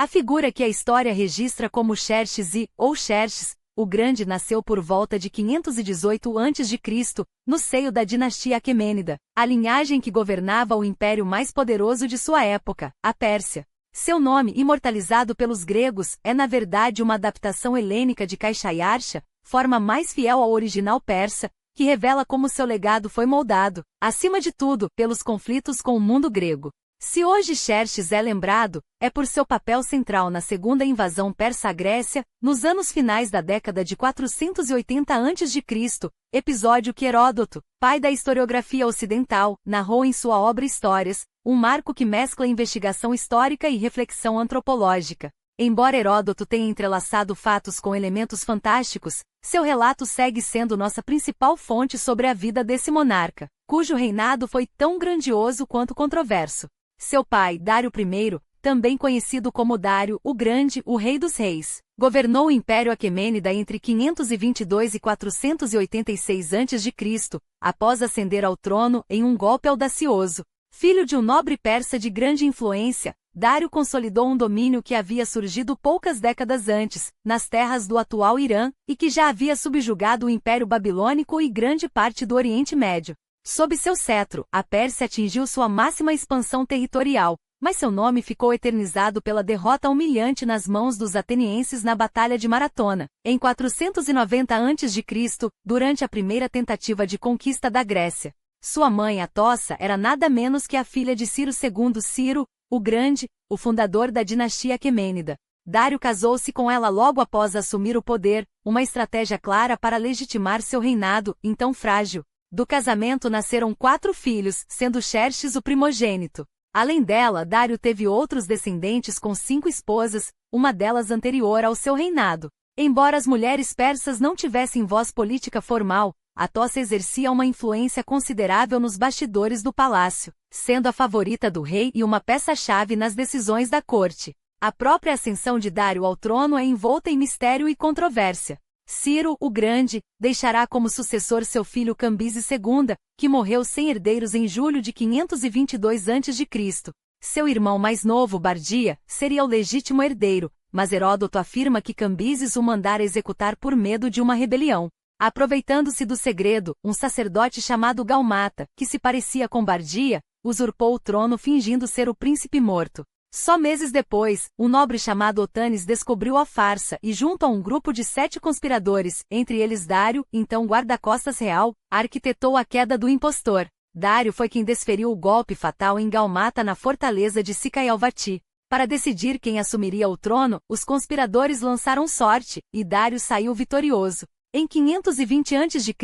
A figura que a história registra como Xerxes ou Xerxes, o Grande nasceu por volta de 518 a.C., no seio da dinastia Aquemênida, a linhagem que governava o império mais poderoso de sua época, a Pérsia. Seu nome, imortalizado pelos gregos, é na verdade uma adaptação helênica de Caixaiarcha, forma mais fiel ao original persa, que revela como seu legado foi moldado, acima de tudo, pelos conflitos com o mundo grego. Se hoje Xerxes é lembrado, é por seu papel central na segunda invasão persa à Grécia, nos anos finais da década de 480 a.C., episódio que Heródoto, pai da historiografia ocidental, narrou em sua obra Histórias, um marco que mescla investigação histórica e reflexão antropológica. Embora Heródoto tenha entrelaçado fatos com elementos fantásticos, seu relato segue sendo nossa principal fonte sobre a vida desse monarca, cujo reinado foi tão grandioso quanto controverso. Seu pai, Dário I, também conhecido como Dário o Grande, o Rei dos Reis, governou o Império Aquemênida entre 522 e 486 a.C., após ascender ao trono em um golpe audacioso. Filho de um nobre persa de grande influência, Dário consolidou um domínio que havia surgido poucas décadas antes, nas terras do atual Irã, e que já havia subjugado o Império Babilônico e grande parte do Oriente Médio. Sob seu cetro, a Pérsia atingiu sua máxima expansão territorial, mas seu nome ficou eternizado pela derrota humilhante nas mãos dos atenienses na Batalha de Maratona, em 490 a.C., durante a primeira tentativa de conquista da Grécia. Sua mãe, Atossa, era nada menos que a filha de Ciro II Ciro, o Grande, o fundador da dinastia Aquemênida. Dário casou-se com ela logo após assumir o poder, uma estratégia clara para legitimar seu reinado, então frágil. Do casamento nasceram 4 filhos, sendo Xerxes o primogênito. Além dela, Dário teve outros descendentes com 5 esposas, uma delas anterior ao seu reinado. Embora as mulheres persas não tivessem voz política formal, Atossa exercia uma influência considerável nos bastidores do palácio, sendo a favorita do rei e uma peça-chave nas decisões da corte. A própria ascensão de Dário ao trono é envolta em mistério e controvérsia. Ciro, o Grande, deixará como sucessor seu filho Cambises II, que morreu sem herdeiros em julho de 522 a.C. Seu irmão mais novo, Bardia, seria o legítimo herdeiro, mas Heródoto afirma que Cambises o mandara executar por medo de uma rebelião. Aproveitando-se do segredo, um sacerdote chamado Galmata, que se parecia com Bardia, usurpou o trono fingindo ser o príncipe morto. Só meses depois, um nobre chamado Otanes descobriu a farsa e, junto a um grupo de 7 conspiradores, entre eles Dário, então guarda-costas real, arquitetou a queda do impostor. Dário foi quem desferiu o golpe fatal em Galmata na fortaleza de Sicaialvati. Para decidir quem assumiria o trono, os conspiradores lançaram sorte, e Dário saiu vitorioso. Em 520 a.C.,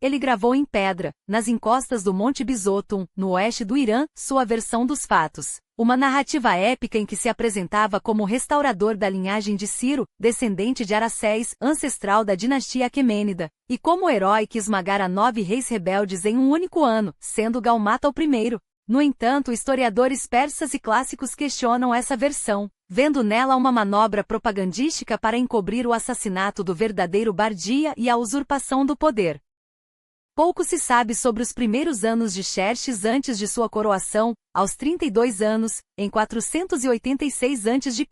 ele gravou em pedra, nas encostas do Monte Bizotum, no oeste do Irã, sua versão dos fatos. Uma narrativa épica em que se apresentava como restaurador da linhagem de Ciro, descendente de Aracés, ancestral da dinastia Aquemênida, e como o herói que esmagara 9 reis rebeldes em um único ano, sendo Galmata o primeiro. No entanto, historiadores persas e clássicos questionam essa versão, vendo nela uma manobra propagandística para encobrir o assassinato do verdadeiro Bardia e a usurpação do poder. Pouco se sabe sobre os primeiros anos de Xerxes antes de sua coroação, aos 32 anos, em 486 a.C.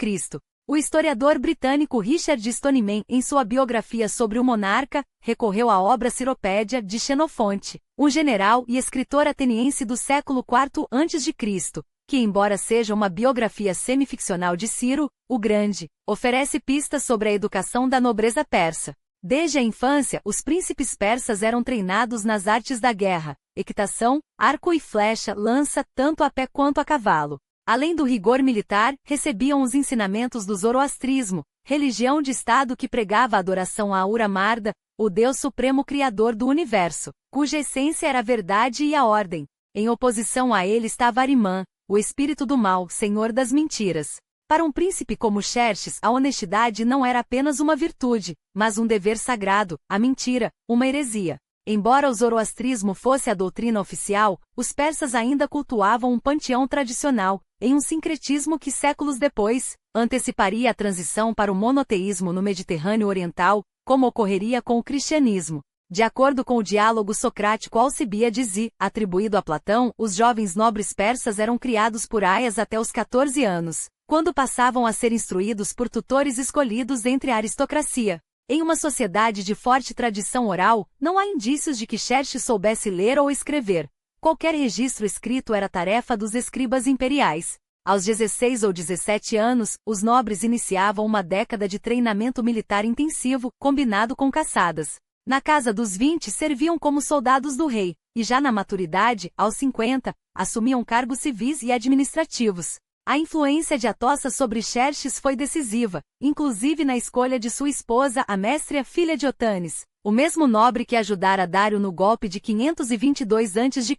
O historiador britânico Richard Stoneman, em sua biografia sobre o monarca, recorreu à obra Ciropédia de Xenofonte, um general e escritor ateniense do século IV a.C., que, embora seja uma biografia semificcional de Ciro, o Grande, oferece pistas sobre a educação da nobreza persa. Desde a infância, os príncipes persas eram treinados nas artes da guerra, equitação, arco e flecha, lança, tanto a pé quanto a cavalo. Além do rigor militar, recebiam os ensinamentos do zoroastrismo, religião de Estado que pregava a adoração a Ahura Mazda, o Deus supremo criador do universo, cuja essência era a verdade e a ordem. Em oposição a ele estava Arimã, o espírito do mal, senhor das mentiras. Para um príncipe como Xerxes, a honestidade não era apenas uma virtude, mas um dever sagrado, a mentira, uma heresia. Embora o zoroastrismo fosse a doutrina oficial, os persas ainda cultuavam um panteão tradicional, em um sincretismo que séculos depois, anteciparia a transição para o monoteísmo no Mediterrâneo Oriental, como ocorreria com o cristianismo. De acordo com o diálogo socrático Alcibíades, atribuído a Platão, os jovens nobres persas eram criados por aias até os 14 anos, quando passavam a ser instruídos por tutores escolhidos entre a aristocracia. Em uma sociedade de forte tradição oral, não há indícios de que Xerxes soubesse ler ou escrever. Qualquer registro escrito era tarefa dos escribas imperiais. Aos 16 ou 17 anos, os nobres iniciavam uma década de treinamento militar intensivo, combinado com caçadas. Na casa dos 20 serviam como soldados do rei, e já na maturidade, aos 50, assumiam cargos civis e administrativos. A influência de Atossa sobre Xerxes foi decisiva, inclusive na escolha de sua esposa, a Méstria, filha de Otanes, o mesmo nobre que ajudara Dário no golpe de 522 a.C.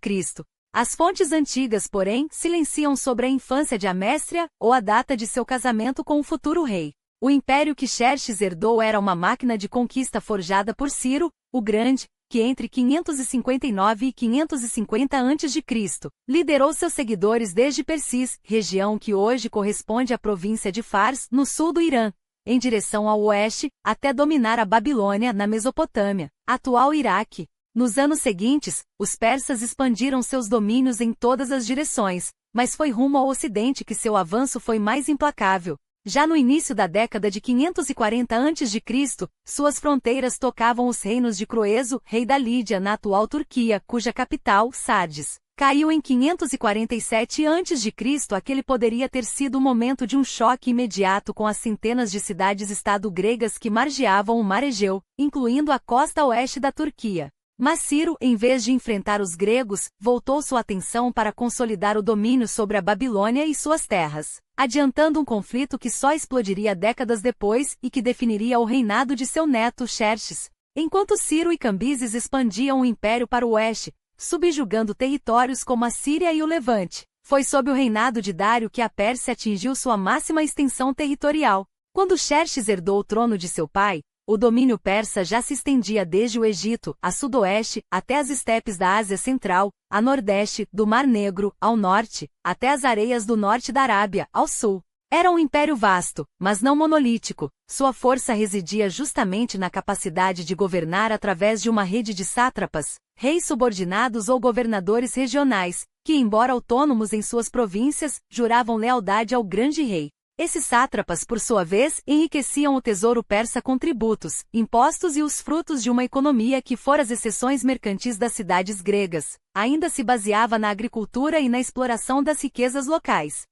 As fontes antigas, porém, silenciam sobre a infância de Améstria ou a data de seu casamento com o futuro rei. O império que Xerxes herdou era uma máquina de conquista forjada por Ciro, o Grande, que entre 559 e 550 a.C., liderou seus seguidores desde Persis, região que hoje corresponde à província de Fars, no sul do Irã, em direção ao oeste, até dominar a Babilônia na Mesopotâmia, atual Iraque. Nos anos seguintes, os persas expandiram seus domínios em todas as direções, mas foi rumo ao ocidente que seu avanço foi mais implacável. Já no início da década de 540 a.C., suas fronteiras tocavam os reinos de Croeso, rei da Lídia na atual Turquia, cuja capital, Sardes, caiu em 547 a.C. Aquele poderia ter sido o momento de um choque imediato com as centenas de cidades-estado gregas que margeavam o mar Egeu, incluindo a costa oeste da Turquia. Mas Ciro, em vez de enfrentar os gregos, voltou sua atenção para consolidar o domínio sobre a Babilônia e suas terras, adiantando um conflito que só explodiria décadas depois e que definiria o reinado de seu neto Xerxes. Enquanto Ciro e Cambises expandiam o império para o oeste, subjugando territórios como a Síria e o Levante, foi sob o reinado de Dário que a Pérsia atingiu sua máxima extensão territorial. Quando Xerxes herdou o trono de seu pai, o domínio persa já se estendia desde o Egito, a sudoeste, até as estepes da Ásia Central, a nordeste, do Mar Negro, ao norte, até as areias do norte da Arábia, ao sul. Era um império vasto, mas não monolítico. Sua força residia justamente na capacidade de governar através de uma rede de sátrapas, reis subordinados ou governadores regionais, que, embora autônomos em suas províncias, juravam lealdade ao grande rei. Esses sátrapas, por sua vez, enriqueciam o tesouro persa com tributos, impostos e os frutos de uma economia que, fora as exceções mercantis das cidades gregas, ainda se baseava na agricultura e na exploração das riquezas locais.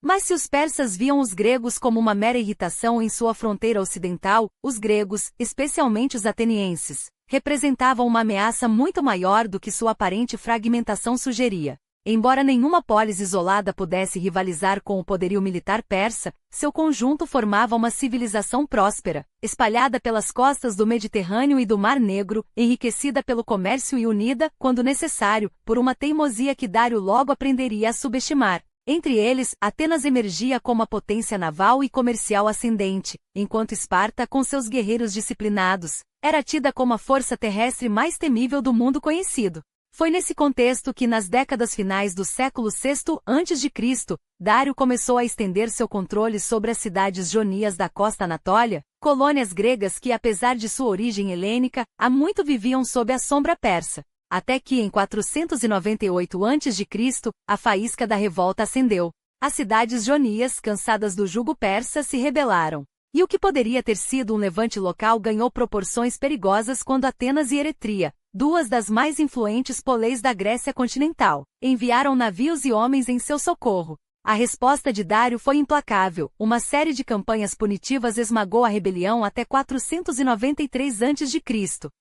Mas se os persas viam os gregos como uma mera irritação em sua fronteira ocidental, os gregos, especialmente os atenienses, representavam uma ameaça muito maior do que sua aparente fragmentação sugeria. Embora nenhuma polis isolada pudesse rivalizar com o poderio militar persa, seu conjunto formava uma civilização próspera, espalhada pelas costas do Mediterrâneo e do Mar Negro, enriquecida pelo comércio e unida, quando necessário, por uma teimosia que Dário logo aprenderia a subestimar. Entre eles, Atenas emergia como a potência naval e comercial ascendente, enquanto Esparta, com seus guerreiros disciplinados, era tida como a força terrestre mais temível do mundo conhecido. Foi nesse contexto que, nas décadas finais do século VI a.C., Dário começou a estender seu controle sobre as cidades jonias da costa Anatólia, colônias gregas que, apesar de sua origem helênica, há muito viviam sob a sombra persa. Até que, em 498 a.C., a faísca da revolta acendeu. As cidades jonias, cansadas do jugo persa, se rebelaram. E o que poderia ter sido um levante local ganhou proporções perigosas quando Atenas e Eretria, duas das mais influentes poleis da Grécia continental, enviaram navios e homens em seu socorro. A resposta de Dário foi implacável. Uma série de campanhas punitivas esmagou a rebelião até 493 a.C.,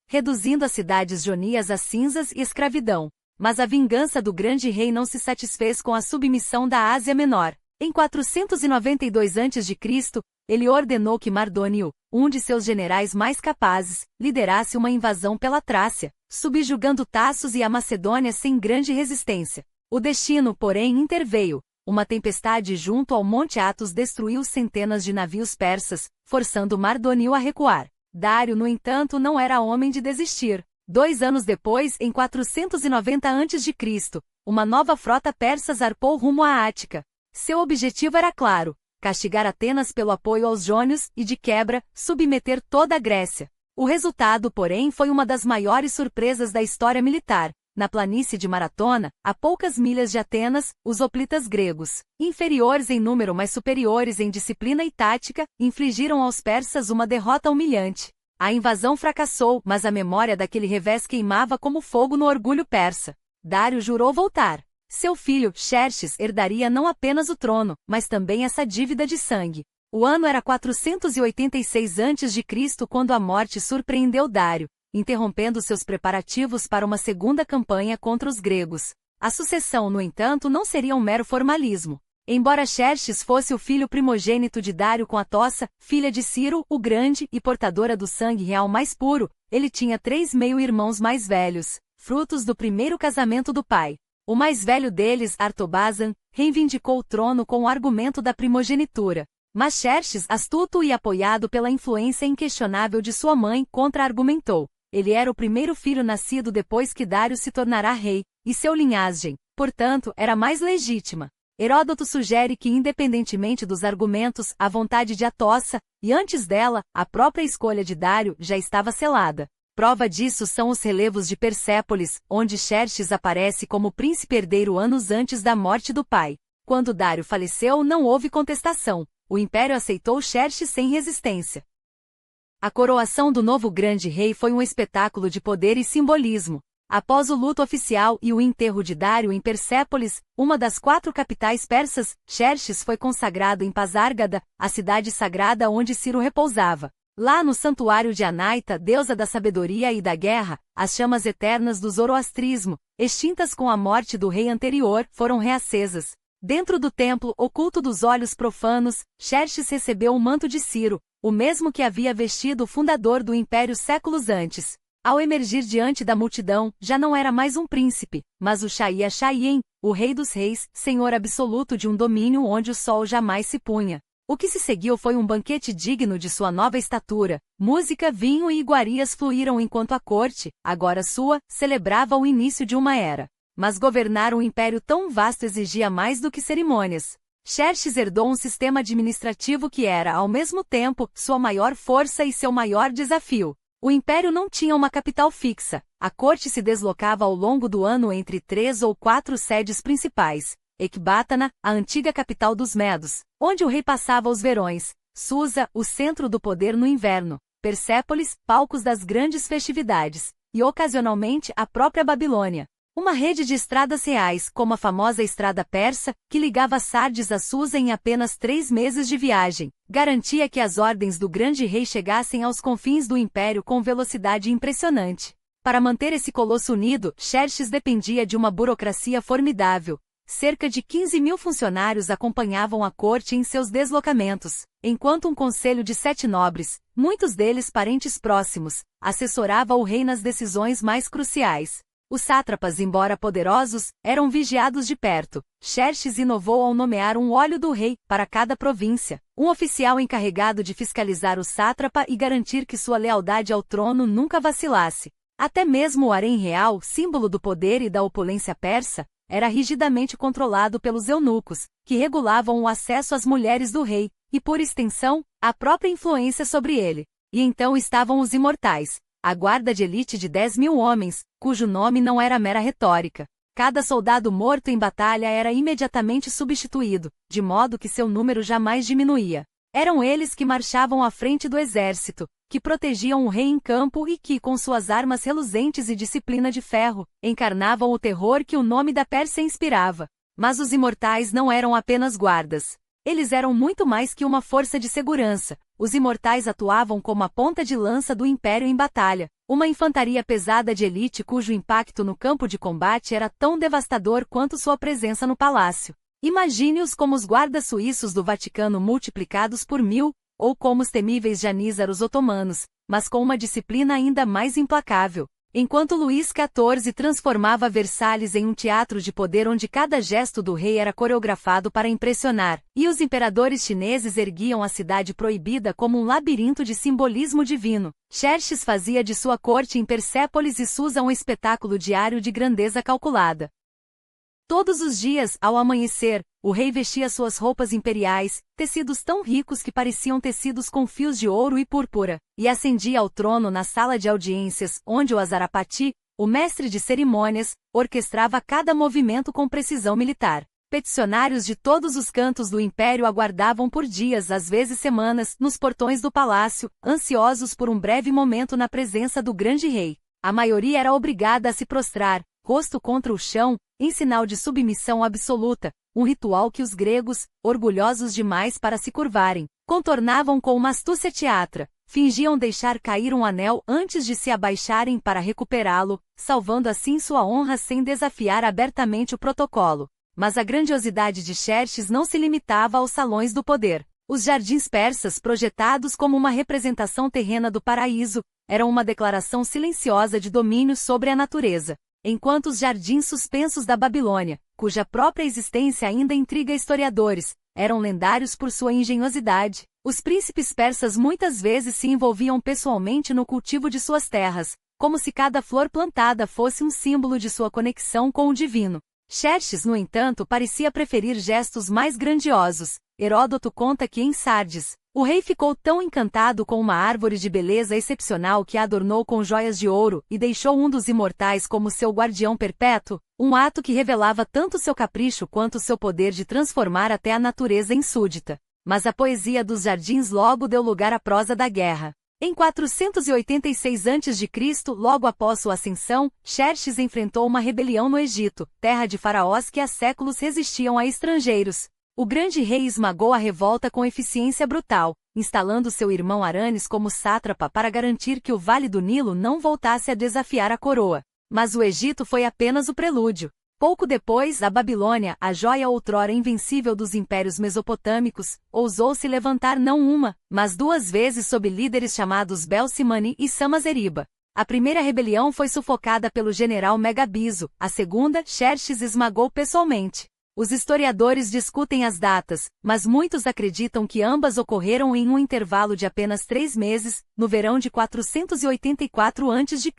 reduzindo as cidades jonias a cinzas e escravidão. Mas a vingança do grande rei não se satisfez com a submissão da Ásia Menor. Em 492 a.C., ele ordenou que Mardônio, um de seus generais mais capazes, liderasse uma invasão pela Trácia, subjugando Taços e a Macedônia sem grande resistência. O destino, porém, interveio. Uma tempestade junto ao Monte Athos destruiu centenas de navios persas, forçando Mardônio a recuar. Dário, no entanto, não era homem de desistir. 2 anos depois, em 490 a.C., uma nova frota persa zarpou rumo à Ática. Seu objetivo era claro: castigar Atenas pelo apoio aos jônios e, de quebra, submeter toda a Grécia. O resultado, porém, foi uma das maiores surpresas da história militar. na planície de Maratona, a poucas milhas de Atenas, os hoplitas gregos, inferiores em número mas superiores em disciplina e tática, infligiram aos persas uma derrota humilhante. A invasão fracassou, mas a memória daquele revés queimava como fogo no orgulho persa. Dário jurou voltar. Seu filho, Xerxes, herdaria não apenas o trono, mas também essa dívida de sangue. O ano era 486 a.C. quando a morte surpreendeu Dário, interrompendo seus preparativos para uma segunda campanha contra os gregos. A sucessão, no entanto, não seria um mero formalismo. Embora Xerxes fosse o filho primogênito de Dário com Atossa, filha de Ciro, o Grande, e portadora do sangue real mais puro, ele tinha 3 meio-irmãos mais velhos, frutos do primeiro casamento do pai. O mais velho deles, Artobazan, reivindicou o trono com o argumento da primogenitura. Mas Xerxes, astuto e apoiado pela influência inquestionável de sua mãe, contra-argumentou. Ele era o primeiro filho nascido depois que Dário se tornará rei, e seu linhagem, portanto, era mais legítima. Heródoto sugere que, independentemente dos argumentos, a vontade de Atossa, e antes dela, a própria escolha de Dário, já estava selada. Prova disso são os relevos de Persépolis, onde Xerxes aparece como príncipe herdeiro anos antes da morte do pai. Quando Dário faleceu, não houve contestação. O império aceitou Xerxes sem resistência. A coroação do novo grande rei foi um espetáculo de poder e simbolismo. Após o luto oficial e o enterro de Dário em Persépolis, uma das 4 capitais persas, Xerxes foi consagrado em Pasárgada, a cidade sagrada onde Ciro repousava. Lá no santuário de Anaita, deusa da sabedoria e da guerra, as chamas eternas do zoroastrismo, extintas com a morte do rei anterior, foram reacesas. Dentro do templo, oculto dos olhos profanos, Xerxes recebeu o manto de Ciro, o mesmo que havia vestido o fundador do império séculos antes. Ao emergir diante da multidão, já não era mais um príncipe, mas o Shaia Shaien, o rei dos reis, senhor absoluto de um domínio onde o sol jamais se punha. O que se seguiu foi um banquete digno de sua nova estatura. Música, vinho e iguarias fluíram enquanto a corte, agora sua, celebrava o início de uma era. Mas governar um império tão vasto exigia mais do que cerimônias. Xerxes herdou um sistema administrativo que era, ao mesmo tempo, sua maior força e seu maior desafio. O império não tinha uma capital fixa. A corte se deslocava ao longo do ano entre 3 ou 4 sedes principais. Ecbátana, a antiga capital dos Medos, onde o rei passava os verões. Susa, o centro do poder no inverno. Persépolis, palcos das grandes festividades. E, ocasionalmente, a própria Babilônia. Uma rede de estradas reais, como a famosa Estrada Persa, que ligava Sardes a Susa em apenas 3 meses de viagem, garantia que as ordens do grande rei chegassem aos confins do império com velocidade impressionante. Para manter esse colosso unido, Xerxes dependia de uma burocracia formidável. Cerca de 15.000 funcionários acompanhavam a corte em seus deslocamentos, enquanto um conselho de 7 nobres, muitos deles parentes próximos, assessorava o rei nas decisões mais cruciais. Os sátrapas, embora poderosos, eram vigiados de perto. Xerxes inovou ao nomear um olho do rei para cada província, um oficial encarregado de fiscalizar o sátrapa e garantir que sua lealdade ao trono nunca vacilasse. Até mesmo o harém real, símbolo do poder e da opulência persa, era rigidamente controlado pelos eunucos, que regulavam o acesso às mulheres do rei, e por extensão, a própria influência sobre ele. E então estavam os imortais, a guarda de elite de 10.000 homens, cujo nome não era mera retórica. Cada soldado morto em batalha era imediatamente substituído, de modo que seu número jamais diminuía. Eram eles que marchavam à frente do exército, que protegiam o rei em campo e que, com suas armas reluzentes e disciplina de ferro, encarnavam o terror que o nome da Pérsia inspirava. Mas os imortais não eram apenas guardas. Eles eram muito mais que uma força de segurança. Os imortais atuavam como a ponta de lança do império em batalha, uma infantaria pesada de elite cujo impacto no campo de combate era tão devastador quanto sua presença no palácio. Imagine-os como os guardas suíços do Vaticano multiplicados por 1000, ou como os temíveis janízaros otomanos, mas com uma disciplina ainda mais implacável. Enquanto Luís XIV transformava Versalhes em um teatro de poder onde cada gesto do rei era coreografado para impressionar, e os imperadores chineses erguiam a cidade proibida como um labirinto de simbolismo divino, Xerxes fazia de sua corte em Persépolis e Susa um espetáculo diário de grandeza calculada. Todos os dias, ao amanhecer, o rei vestia suas roupas imperiais, tecidos tão ricos que pareciam tecidos com fios de ouro e púrpura, e ascendia ao trono na sala de audiências, onde o Azarapati, O mestre de cerimônias orquestrava cada movimento com precisão militar. Peticionários de todos os cantos do império aguardavam por dias, às vezes semanas, nos portões do palácio, ansiosos por um breve momento na presença do grande rei. A maioria era obrigada a se prostrar, rosto contra o chão, em sinal de submissão absoluta, um ritual que os gregos, orgulhosos demais para se curvarem, contornavam com uma astúcia teatra. Fingiam deixar cair um anel antes de se abaixarem para recuperá-lo, salvando assim sua honra sem desafiar abertamente o protocolo. Mas a grandiosidade de Xerxes não se limitava aos salões do poder. Os jardins persas, projetados como uma representação terrena do paraíso, eram uma declaração silenciosa de domínio sobre a natureza, enquanto os jardins suspensos da Babilônia, cuja própria existência ainda intriga historiadores, eram lendários por sua engenhosidade. Os príncipes persas muitas vezes se envolviam pessoalmente no cultivo de suas terras, como se cada flor plantada fosse um símbolo de sua conexão com o divino. Xerxes, no entanto, parecia preferir gestos mais grandiosos. Heródoto conta que em Sardes, o rei ficou tão encantado com uma árvore de beleza excepcional que a adornou com joias de ouro e deixou um dos imortais como seu guardião perpétuo, um ato que revelava tanto seu capricho quanto seu poder de transformar até a natureza em súdita. Mas a poesia dos jardins logo deu lugar à prosa da guerra. Em 486 a.C., logo após sua ascensão, Xerxes enfrentou uma rebelião no Egito, terra de faraós que há séculos resistiam a estrangeiros. O grande rei esmagou a revolta com eficiência brutal, instalando seu irmão Aranes como sátrapa para garantir que o Vale do Nilo não voltasse a desafiar a coroa. Mas o Egito foi apenas o prelúdio. Pouco depois, a Babilônia, a joia outrora invencível dos impérios mesopotâmicos, ousou se levantar não uma, mas duas vezes sob líderes chamados Belcimani e Samazeriba. A primeira rebelião foi sufocada pelo general Megabizo, a segunda, Xerxes esmagou pessoalmente. Os historiadores discutem as datas, mas muitos acreditam que ambas ocorreram em um intervalo de apenas 3 meses, no verão de 484 a.C.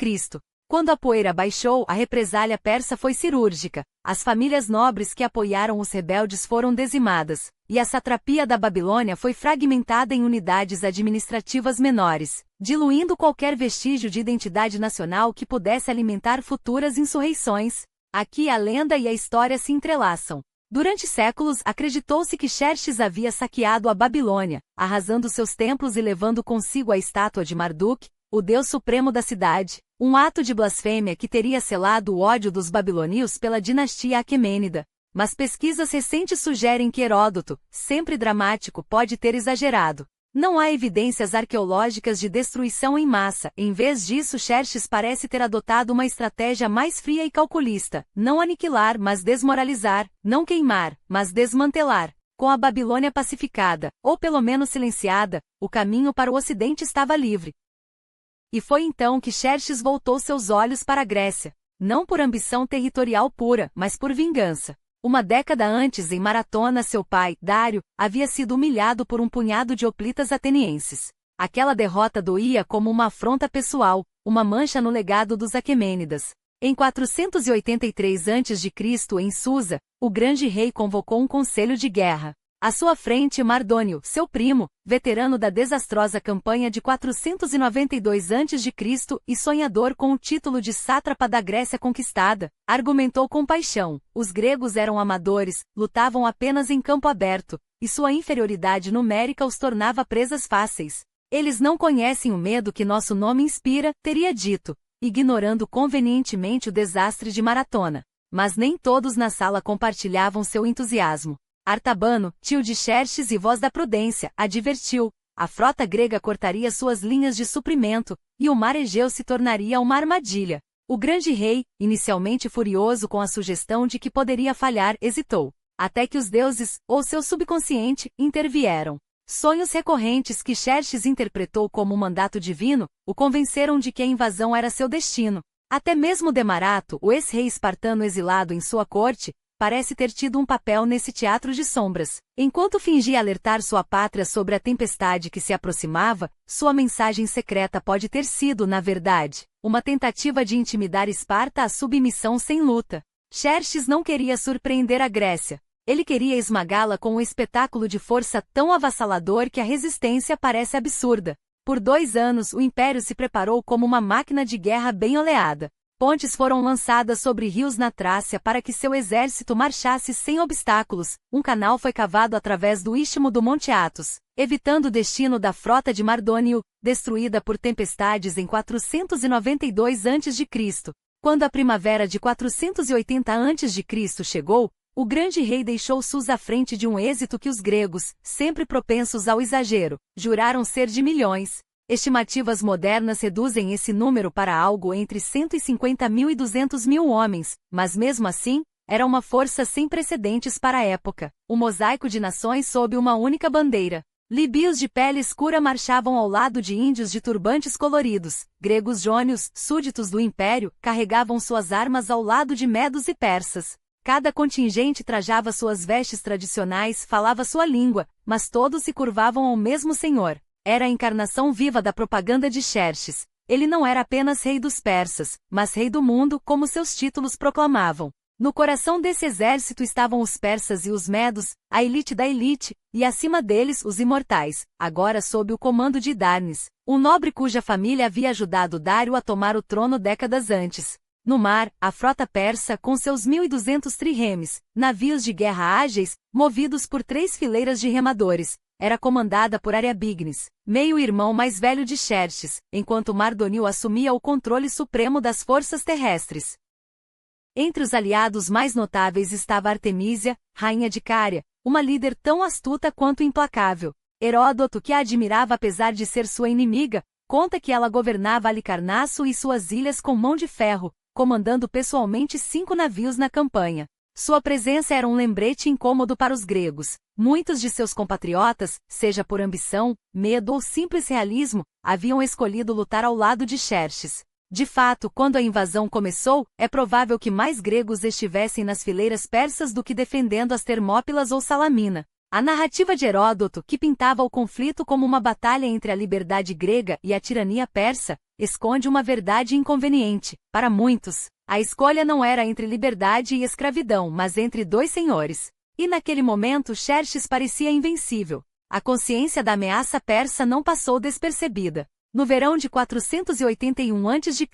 Quando a poeira baixou, a represália persa foi cirúrgica. As famílias nobres que apoiaram os rebeldes foram dizimadas, e a satrapia da Babilônia foi fragmentada em unidades administrativas menores, diluindo qualquer vestígio de identidade nacional que pudesse alimentar futuras insurreições. Aqui a lenda e a história se entrelaçam. Durante séculos, acreditou-se que Xerxes havia saqueado a Babilônia, arrasando seus templos e levando consigo a estátua de Marduk, o deus supremo da cidade, um ato de blasfêmia que teria selado o ódio dos babilônios pela dinastia Aquemênida. Mas pesquisas recentes sugerem que Heródoto, sempre dramático, pode ter exagerado. Não há evidências arqueológicas de destruição em massa. Em vez disso, Xerxes parece ter adotado uma estratégia mais fria e calculista: não aniquilar, mas desmoralizar; não queimar, mas desmantelar. Com a Babilônia pacificada, ou pelo menos silenciada, o caminho para o Ocidente estava livre. E foi então que Xerxes voltou seus olhos para a Grécia, não por ambição territorial pura, mas por vingança. Uma década antes, em Maratona, seu pai, Dário, havia sido humilhado por um punhado de hoplitas atenienses. Aquela derrota doía como uma afronta pessoal, uma mancha no legado dos Aquemênidas. Em 483 a.C., em Susa, o grande rei convocou um conselho de guerra. À sua frente, Mardônio, seu primo, veterano da desastrosa campanha de 492 a.C. e sonhador com o título de sátrapa da Grécia conquistada, argumentou com paixão: os gregos eram amadores, lutavam apenas em campo aberto, e sua inferioridade numérica os tornava presas fáceis. Eles não conhecem o medo que nosso nome inspira, teria dito, ignorando convenientemente o desastre de Maratona. Mas nem todos na sala compartilhavam seu entusiasmo. Artabano, tio de Xerxes e voz da prudência, advertiu: a frota grega cortaria suas linhas de suprimento, e o mar Egeu se tornaria uma armadilha. O grande rei, inicialmente furioso com a sugestão de que poderia falhar, hesitou, até que os deuses, ou seu subconsciente, intervieram. Sonhos recorrentes que Xerxes interpretou como um mandato divino, o convenceram de que a invasão era seu destino. Até mesmo Demarato, o ex-rei espartano exilado em sua corte, parece ter tido um papel nesse teatro de sombras. Enquanto fingia alertar sua pátria sobre a tempestade que se aproximava, sua mensagem secreta pode ter sido, na verdade, uma tentativa de intimidar Esparta à submissão sem luta. Xerxes não queria surpreender a Grécia. Ele queria esmagá-la com um espetáculo de força tão avassalador que a resistência parece absurda. Por 2 anos, o império se preparou como uma máquina de guerra bem oleada. Pontes foram lançadas sobre rios na Trácia para que seu exército marchasse sem obstáculos. Um canal foi cavado através do istmo do Monte Athos, evitando o destino da frota de Mardônio, destruída por tempestades em 492 a.C. Quando a primavera de 480 a.C. chegou, o grande rei deixou Susa à frente de um êxito que os gregos, sempre propensos ao exagero, juraram ser de milhões. Estimativas modernas reduzem esse número para algo entre 150.000 e 200.000 homens, mas mesmo assim, era uma força sem precedentes para a época. Um mosaico de nações sob uma única bandeira. Líbios de pele escura marchavam ao lado de índios de turbantes coloridos. Gregos jônios, súditos do império, carregavam suas armas ao lado de medos e persas. Cada contingente trajava suas vestes tradicionais, falava sua língua, mas todos se curvavam ao mesmo senhor. Era a encarnação viva da propaganda de Xerxes. Ele não era apenas rei dos persas, mas rei do mundo, como seus títulos proclamavam. No coração desse exército estavam os persas e os medos, a elite da elite, e acima deles os imortais, agora sob o comando de Darnes, um nobre cuja família havia ajudado Dário a tomar o trono décadas antes. No mar, a frota persa, com seus 1.200 triremes, navios de guerra ágeis, movidos por 3 fileiras de remadores, era comandada por Ariabignes, meio-irmão mais velho de Xerxes, enquanto Mardônio assumia o controle supremo das forças terrestres. Entre os aliados mais notáveis estava Artemísia, rainha de Cária, uma líder tão astuta quanto implacável. Heródoto, que a admirava apesar de ser sua inimiga, conta que ela governava Alicarnasso e suas ilhas com mão de ferro, comandando pessoalmente 5 navios na campanha. Sua presença era um lembrete incômodo para os gregos. Muitos de seus compatriotas, seja por ambição, medo ou simples realismo, haviam escolhido lutar ao lado de Xerxes. De fato, quando a invasão começou, é provável que mais gregos estivessem nas fileiras persas do que defendendo as Termópilas ou Salamina. A narrativa de Heródoto, que pintava o conflito como uma batalha entre a liberdade grega e a tirania persa, esconde uma verdade inconveniente. Para muitos, a escolha não era entre liberdade e escravidão, mas entre 2 senhores. E naquele momento Xerxes parecia invencível. A consciência da ameaça persa não passou despercebida. No verão de 481 a.C.,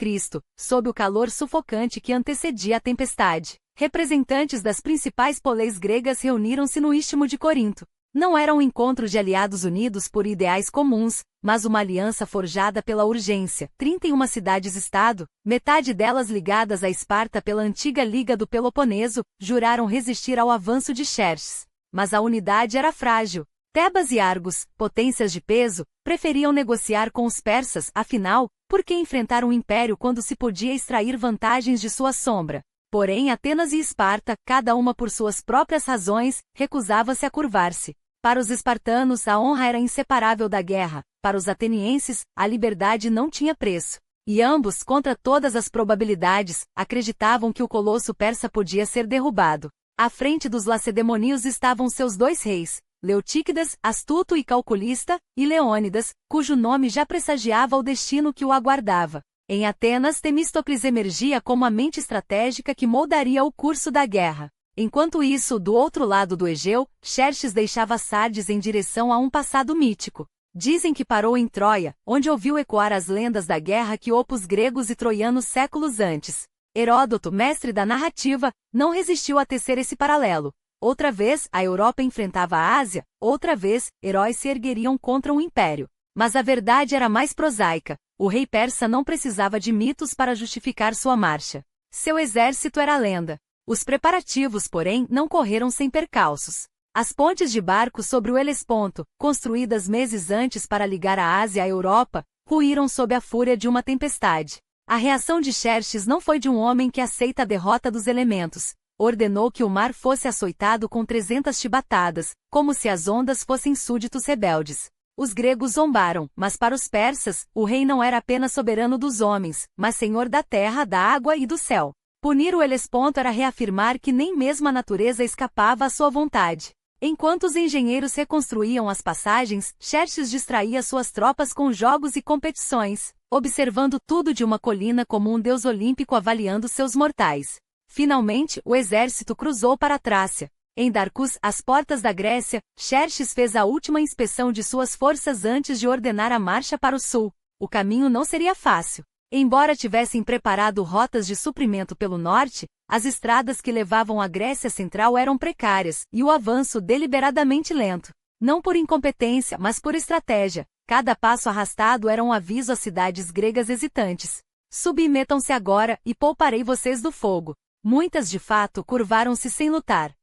sob o calor sufocante que antecedia a tempestade, representantes das principais poleis gregas reuniram-se no Istmo de Corinto. Não era um encontro de aliados unidos por ideais comuns, mas uma aliança forjada pela urgência. 31 cidades-estado, metade delas ligadas a Esparta pela antiga Liga do Peloponeso, juraram resistir ao avanço de Xerxes. Mas a unidade era frágil. Tebas e Argos, potências de peso, preferiam negociar com os persas, afinal, por que enfrentar um império quando se podia extrair vantagens de sua sombra? Porém Atenas e Esparta, cada uma por suas próprias razões, recusava-se a curvar-se. Para os espartanos a honra era inseparável da guerra, para os atenienses, a liberdade não tinha preço. E ambos, contra todas as probabilidades, acreditavam que o colosso persa podia ser derrubado. À frente dos lacedemônios estavam seus 2 reis, Leutíquidas, astuto e calculista, e Leônidas, cujo nome já pressagiava o destino que o aguardava. Em Atenas, Temístocles emergia como a mente estratégica que moldaria o curso da guerra. Enquanto isso, do outro lado do Egeu, Xerxes deixava Sardes em direção a um passado mítico. Dizem que parou em Troia, onde ouviu ecoar as lendas da guerra que opôs gregos e troianos séculos antes. Heródoto, mestre da narrativa, não resistiu a tecer esse paralelo. Outra vez, a Europa enfrentava a Ásia, outra vez, heróis se ergueriam contra um império. Mas a verdade era mais prosaica. O rei persa não precisava de mitos para justificar sua marcha. Seu exército era lenda. Os preparativos, porém, não correram sem percalços. As pontes de barco sobre o Helesponto, construídas meses antes para ligar a Ásia à Europa, ruíram sob a fúria de uma tempestade. A reação de Xerxes não foi de um homem que aceita a derrota dos elementos. Ordenou que o mar fosse açoitado com 300 chibatadas, como se as ondas fossem súditos rebeldes. Os gregos zombaram, mas para os persas, o rei não era apenas soberano dos homens, mas senhor da terra, da água e do céu. Punir o Helesponto era reafirmar que nem mesmo a natureza escapava à sua vontade. Enquanto os engenheiros reconstruíam as passagens, Xerxes distraía suas tropas com jogos e competições, observando tudo de uma colina como um deus olímpico avaliando seus mortais. Finalmente, o exército cruzou para a Trácia. Em Darcus, às portas da Grécia, Xerxes fez a última inspeção de suas forças antes de ordenar a marcha para o sul. O caminho não seria fácil. Embora tivessem preparado rotas de suprimento pelo norte, as estradas que levavam à Grécia Central eram precárias, e o avanço deliberadamente lento. Não por incompetência, mas por estratégia. Cada passo arrastado era um aviso às cidades gregas hesitantes. Submetam-se agora, e pouparei vocês do fogo. Muitas de fato curvaram-se sem lutar.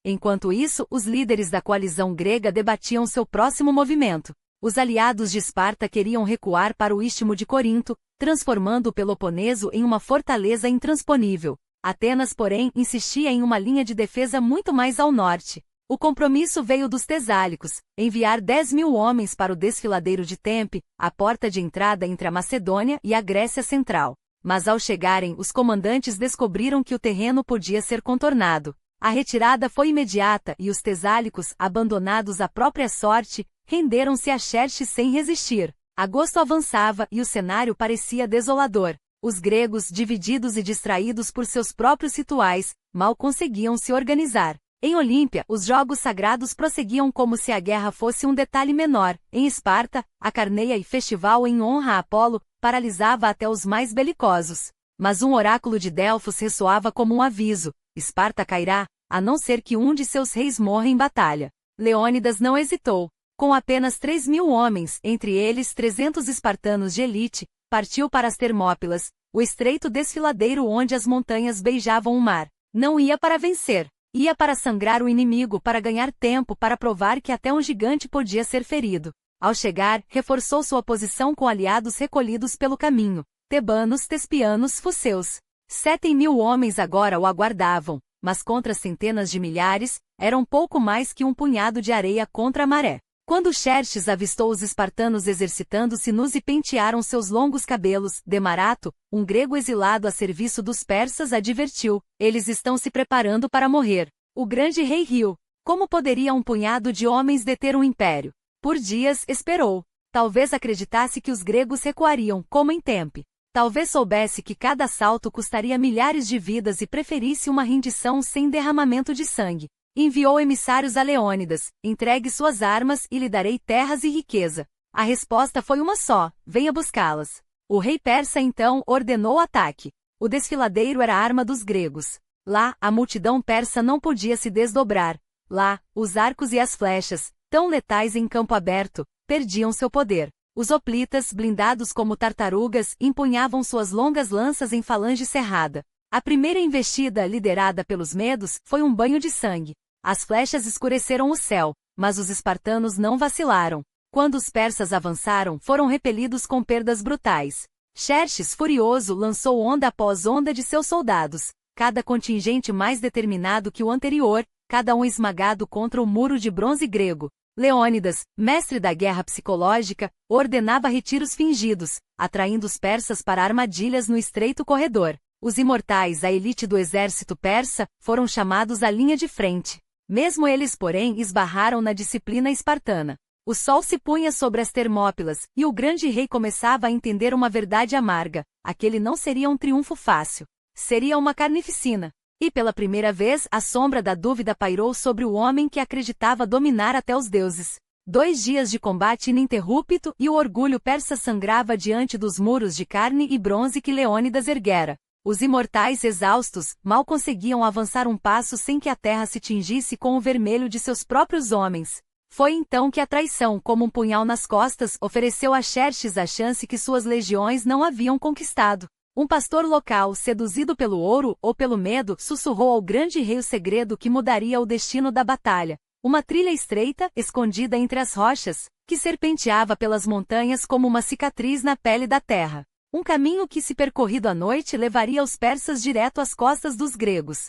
Enquanto isso, os líderes da coalizão grega debatiam seu próximo movimento. Os aliados de Esparta queriam recuar para o istmo de Corinto, transformando o Peloponeso em uma fortaleza intransponível. Atenas, porém, insistia em uma linha de defesa muito mais ao norte. O compromisso veio dos Tesálicos, enviar 10.000 homens para o desfiladeiro de Tempe, a porta de entrada entre a Macedônia e a Grécia Central. Mas ao chegarem, os comandantes descobriram que o terreno podia ser contornado. A retirada foi imediata e os Tesálicos, abandonados à própria sorte, renderam-se a Xerxes sem resistir. Agosto avançava e o cenário parecia desolador. Os gregos, divididos e distraídos por seus próprios rituais, mal conseguiam se organizar. Em Olímpia, os jogos sagrados prosseguiam como se a guerra fosse um detalhe menor. Em Esparta, a carneia e festival em honra a Apolo paralisava até os mais belicosos. Mas um oráculo de Delfos ressoava como um aviso: Esparta cairá, a não ser que um de seus reis morra em batalha. Leônidas não hesitou. Com apenas 3.000 homens, entre eles 300 espartanos de elite, partiu para as Termópilas, o estreito desfiladeiro onde as montanhas beijavam o mar. Não ia para vencer. Ia para sangrar o inimigo, para ganhar tempo, para provar que até um gigante podia ser ferido. Ao chegar, reforçou sua posição com aliados recolhidos pelo caminho: tebanos, tespianos, fuceus. 7.000 homens agora o aguardavam, mas contra centenas de milhares, eram pouco mais que um punhado de areia contra a maré. Quando Xerxes avistou os espartanos exercitando-se nus e pentearam seus longos cabelos, Demarato, um grego exilado a serviço dos persas, advertiu: eles estão se preparando para morrer. O grande rei riu. Como poderia um punhado de homens deter um império? Por dias esperou. Talvez acreditasse que os gregos recuariam, como em Tempe. Talvez soubesse que cada assalto custaria milhares de vidas e preferisse uma rendição sem derramamento de sangue. Enviou emissários a Leônidas: entregue suas armas e lhe darei terras e riqueza. A resposta foi uma só: venha buscá-las. O rei persa então ordenou o ataque. O desfiladeiro era a arma dos gregos. Lá, a multidão persa não podia se desdobrar. Lá, os arcos e as flechas, tão letais em campo aberto, perdiam seu poder. Os hoplitas, blindados como tartarugas, empunhavam suas longas lanças em falange cerrada. A primeira investida, liderada pelos medos, foi um banho de sangue. As flechas escureceram o céu, mas os espartanos não vacilaram. Quando os persas avançaram, foram repelidos com perdas brutais. Xerxes, furioso, lançou onda após onda de seus soldados, cada contingente mais determinado que o anterior, cada um esmagado contra o muro de bronze grego. Leônidas, mestre da guerra psicológica, ordenava retiros fingidos, atraindo os persas para armadilhas no estreito corredor. Os imortais, a elite do exército persa, foram chamados à linha de frente. Mesmo eles, porém, esbarraram na disciplina espartana. O sol se punha sobre as Termópilas, e o grande rei começava a entender uma verdade amarga: aquele não seria um triunfo fácil. Seria uma carnificina. E pela primeira vez, a sombra da dúvida pairou sobre o homem que acreditava dominar até os deuses. 2 dias de combate ininterrupto e o orgulho persa sangrava diante dos muros de carne e bronze que Leônidas erguera. Os imortais exaustos, mal conseguiam avançar um passo sem que a terra se tingisse com o vermelho de seus próprios homens. Foi então que a traição, como um punhal nas costas, ofereceu a Xerxes a chance que suas legiões não haviam conquistado. Um pastor local, seduzido pelo ouro ou pelo medo, sussurrou ao grande rei o segredo que mudaria o destino da batalha. Uma trilha estreita, escondida entre as rochas, que serpenteava pelas montanhas como uma cicatriz na pele da terra. Um caminho que, se percorrido à noite, levaria os persas direto às costas dos gregos.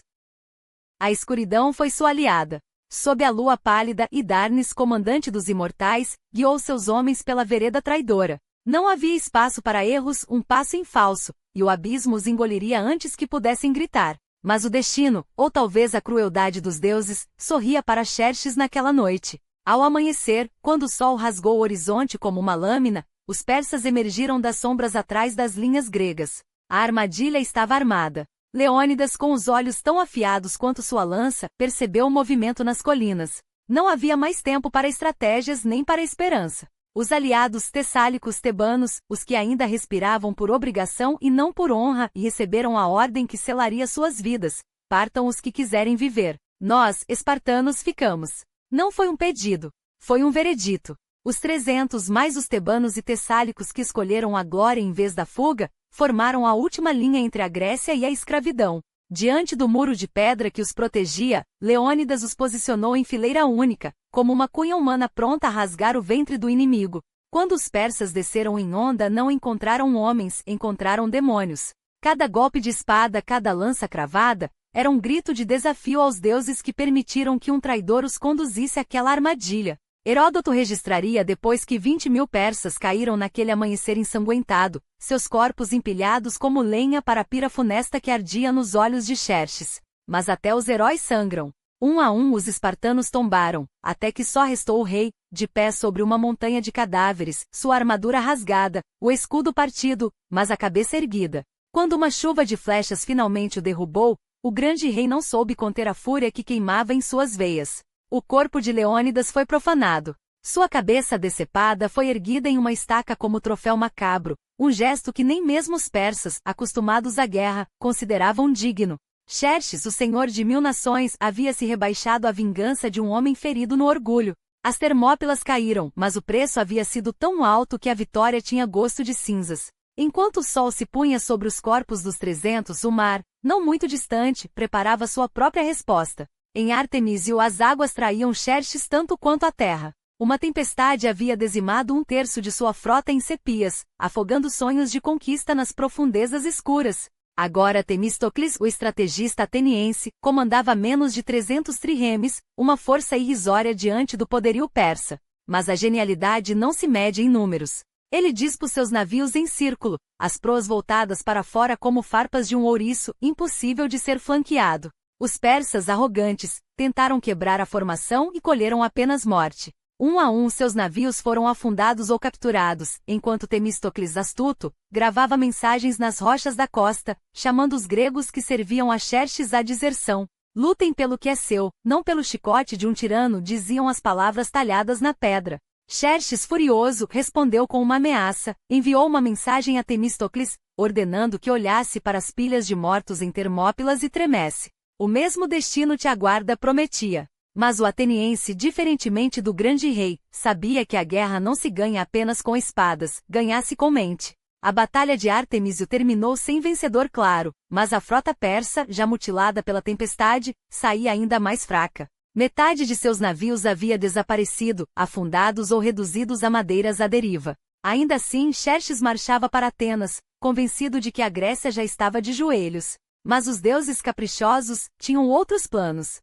A escuridão foi sua aliada. Sob a lua pálida, Hidarnes, comandante dos imortais, guiou seus homens pela vereda traidora. Não havia espaço para erros, um passo em falso, e o abismo os engoliria antes que pudessem gritar. Mas o destino, ou talvez a crueldade dos deuses, sorria para Xerxes naquela noite. Ao amanhecer, quando o sol rasgou o horizonte como uma lâmina, os persas emergiram das sombras atrás das linhas gregas. A armadilha estava armada. Leônidas, com os olhos tão afiados quanto sua lança, percebeu o movimento nas colinas. Não havia mais tempo para estratégias nem para esperança. Os aliados tessálicos tebanos, os que ainda respiravam por obrigação e não por honra, e receberam a ordem que selaria suas vidas: partam os que quiserem viver. Nós, espartanos, ficamos. Não foi um pedido. Foi um veredito. Os 300 mais os tebanos e tessálicos que escolheram a glória em vez da fuga, formaram a última linha entre a Grécia e a escravidão. Diante do muro de pedra que os protegia, Leônidas os posicionou em fileira única, como uma cunha humana pronta a rasgar o ventre do inimigo. Quando os persas desceram em onda, não encontraram homens, encontraram demônios. Cada golpe de espada, cada lança cravada, era um grito de desafio aos deuses que permitiram que um traidor os conduzisse àquela armadilha. Heródoto registraria depois que 20.000 persas caíram naquele amanhecer ensanguentado, seus corpos empilhados como lenha para a pira funesta que ardia nos olhos de Xerxes. Mas até os heróis sangram. Um a um os espartanos tombaram, até que só restou o rei, de pé sobre uma montanha de cadáveres, sua armadura rasgada, o escudo partido, mas a cabeça erguida. Quando uma chuva de flechas finalmente o derrubou, o grande rei não soube conter a fúria que queimava em suas veias. O corpo de Leônidas foi profanado. Sua cabeça decepada foi erguida em uma estaca como troféu macabro, um gesto que nem mesmo os persas, acostumados à guerra, consideravam digno. Xerxes, o senhor de 1000 nações, havia se rebaixado à vingança de um homem ferido no orgulho. As Termópilas caíram, mas o preço havia sido tão alto que a vitória tinha gosto de cinzas. Enquanto o sol se punha sobre os corpos dos 300, o mar, não muito distante, preparava sua própria resposta. Em Artemísio as águas traíam Xerxes tanto quanto a terra. Uma tempestade havia dizimado 1/3 de sua frota em Cepias, afogando sonhos de conquista nas profundezas escuras. Agora Temístocles, o estrategista ateniense, comandava menos de 300 triremes, uma força irrisória diante do poderio persa. Mas a genialidade não se mede em números. Ele dispôs seus navios em círculo, as proas voltadas para fora como farpas de um ouriço, impossível de ser flanqueado. Os persas arrogantes tentaram quebrar a formação e colheram apenas morte. Um a um seus navios foram afundados ou capturados, enquanto Temístocles astuto gravava mensagens nas rochas da costa, chamando os gregos que serviam a Xerxes à deserção. Lutem pelo que é seu, não pelo chicote de um tirano, diziam as palavras talhadas na pedra. Xerxes, furioso, respondeu com uma ameaça, enviou uma mensagem a Temístocles, ordenando que olhasse para as pilhas de mortos em Termópilas e tremesse. O mesmo destino te aguarda, prometia. Mas o ateniense, diferentemente do grande rei, sabia que a guerra não se ganha apenas com espadas, ganha-se com mente. A batalha de Artemísio terminou sem vencedor claro, mas a frota persa, já mutilada pela tempestade, saía ainda mais fraca. Metade de seus navios havia desaparecido, afundados ou reduzidos a madeiras à deriva. Ainda assim, Xerxes marchava para Atenas, convencido de que a Grécia já estava de joelhos. Mas os deuses caprichosos tinham outros planos.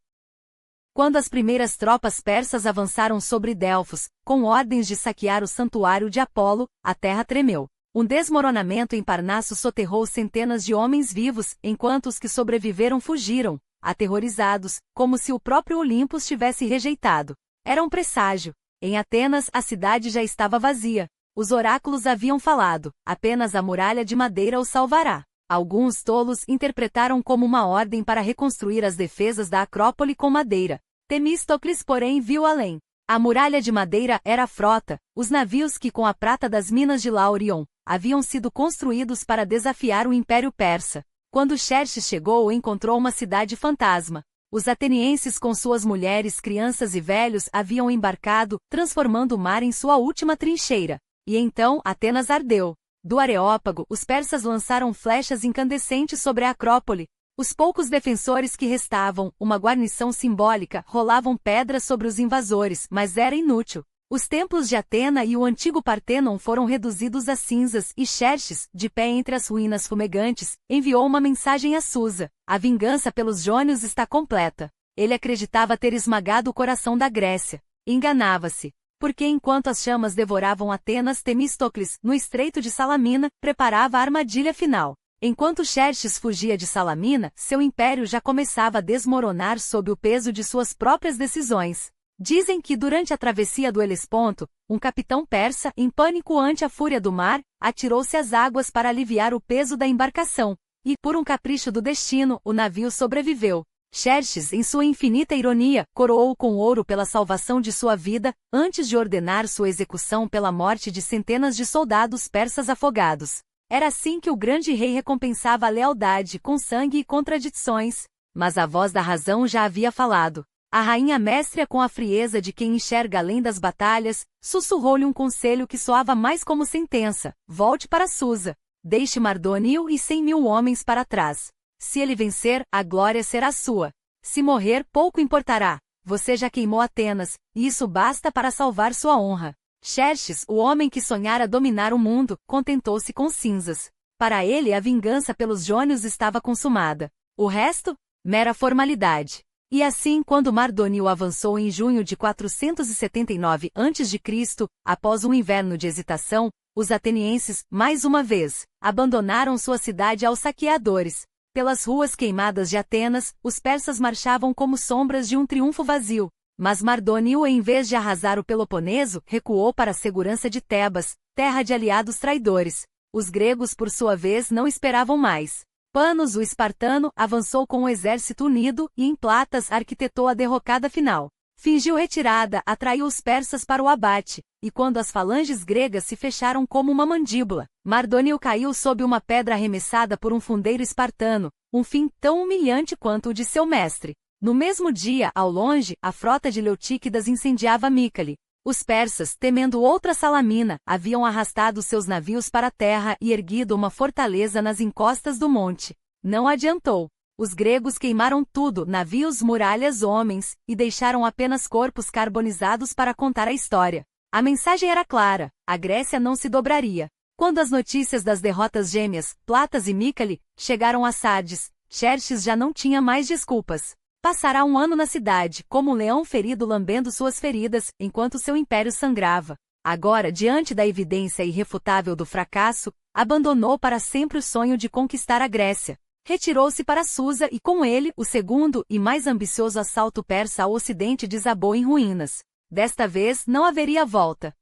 Quando as primeiras tropas persas avançaram sobre Delfos, com ordens de saquear o santuário de Apolo, a terra tremeu. Um desmoronamento em Parnasso soterrou centenas de homens vivos, enquanto os que sobreviveram fugiram, aterrorizados, como se o próprio Olimpo os tivesse rejeitado. Era um presságio. Em Atenas a cidade já estava vazia. Os oráculos haviam falado, apenas a muralha de madeira o salvará. Alguns tolos interpretaram como uma ordem para reconstruir as defesas da Acrópole com madeira. Temístocles, porém, viu além. A muralha de madeira era a frota, os navios que com a prata das minas de Laurion haviam sido construídos para desafiar o Império Persa. Quando Xerxes chegou, encontrou uma cidade fantasma. Os atenienses com suas mulheres, crianças e velhos haviam embarcado, transformando o mar em sua última trincheira. E então Atenas ardeu. Do Areópago, os persas lançaram flechas incandescentes sobre a Acrópole. Os poucos defensores que restavam, uma guarnição simbólica, rolavam pedras sobre os invasores, mas era inútil. Os templos de Atena e o antigo Partenon foram reduzidos a cinzas, e Xerxes, de pé entre as ruínas fumegantes, enviou uma mensagem a Susa: a vingança pelos jônios está completa. Ele acreditava ter esmagado o coração da Grécia. Enganava-se. Porque enquanto as chamas devoravam Atenas, Temístocles, no estreito de Salamina, preparava a armadilha final. Enquanto Xerxes fugia de Salamina, seu império já começava a desmoronar sob o peso de suas próprias decisões. Dizem que durante a travessia do Helesponto, um capitão persa, em pânico ante a fúria do mar, atirou-se às águas para aliviar o peso da embarcação. E, por um capricho do destino, o navio sobreviveu. Xerxes, em sua infinita ironia, coroou-o com ouro pela salvação de sua vida, antes de ordenar sua execução pela morte de centenas de soldados persas afogados. Era assim que o grande rei recompensava a lealdade com sangue e contradições. Mas a voz da razão já havia falado. A rainha Mestria, com a frieza de quem enxerga além das batalhas, sussurrou-lhe um conselho que soava mais como sentença: volte para Susa. Deixe Mardônio e 100.000 homens para trás. Se ele vencer, a glória será sua. Se morrer, pouco importará. Você já queimou Atenas, e isso basta para salvar sua honra. Xerxes, o homem que sonhara dominar o mundo, contentou-se com cinzas. Para ele, a vingança pelos jônios estava consumada. O resto? Mera formalidade. E assim, quando Mardônio avançou em junho de 479 a.C., após um inverno de hesitação, os atenienses, mais uma vez, abandonaram sua cidade aos saqueadores. Pelas ruas queimadas de Atenas, os persas marchavam como sombras de um triunfo vazio. Mas Mardônio, em vez de arrasar o Peloponeso, recuou para a segurança de Tebas, terra de aliados traidores. Os gregos, por sua vez, não esperavam mais. Panos, o espartano, avançou com o exército unido e em Platas arquitetou a derrocada final. Fingiu retirada, atraiu os persas para o abate, e quando as falanges gregas se fecharam como uma mandíbula, Mardônio caiu sob uma pedra arremessada por um fundeiro espartano, um fim tão humilhante quanto o de seu mestre. No mesmo dia, ao longe, a frota de Leutíquidas incendiava Mícale. Os persas, temendo outra Salamina, haviam arrastado seus navios para a terra e erguido uma fortaleza nas encostas do monte. Não adiantou. Os gregos queimaram tudo, navios, muralhas, homens, e deixaram apenas corpos carbonizados para contar a história. A mensagem era clara: a Grécia não se dobraria. Quando as notícias das derrotas gêmeas, Platas e Mícale, chegaram a Sardes, Xerxes já não tinha mais desculpas. Passará um ano na cidade, como um leão ferido lambendo suas feridas, enquanto seu império sangrava. Agora, diante da evidência irrefutável do fracasso, abandonou para sempre o sonho de conquistar a Grécia. Retirou-se para Susa e com ele, o segundo e mais ambicioso assalto persa ao ocidente desabou em ruínas. Desta vez, não haveria volta.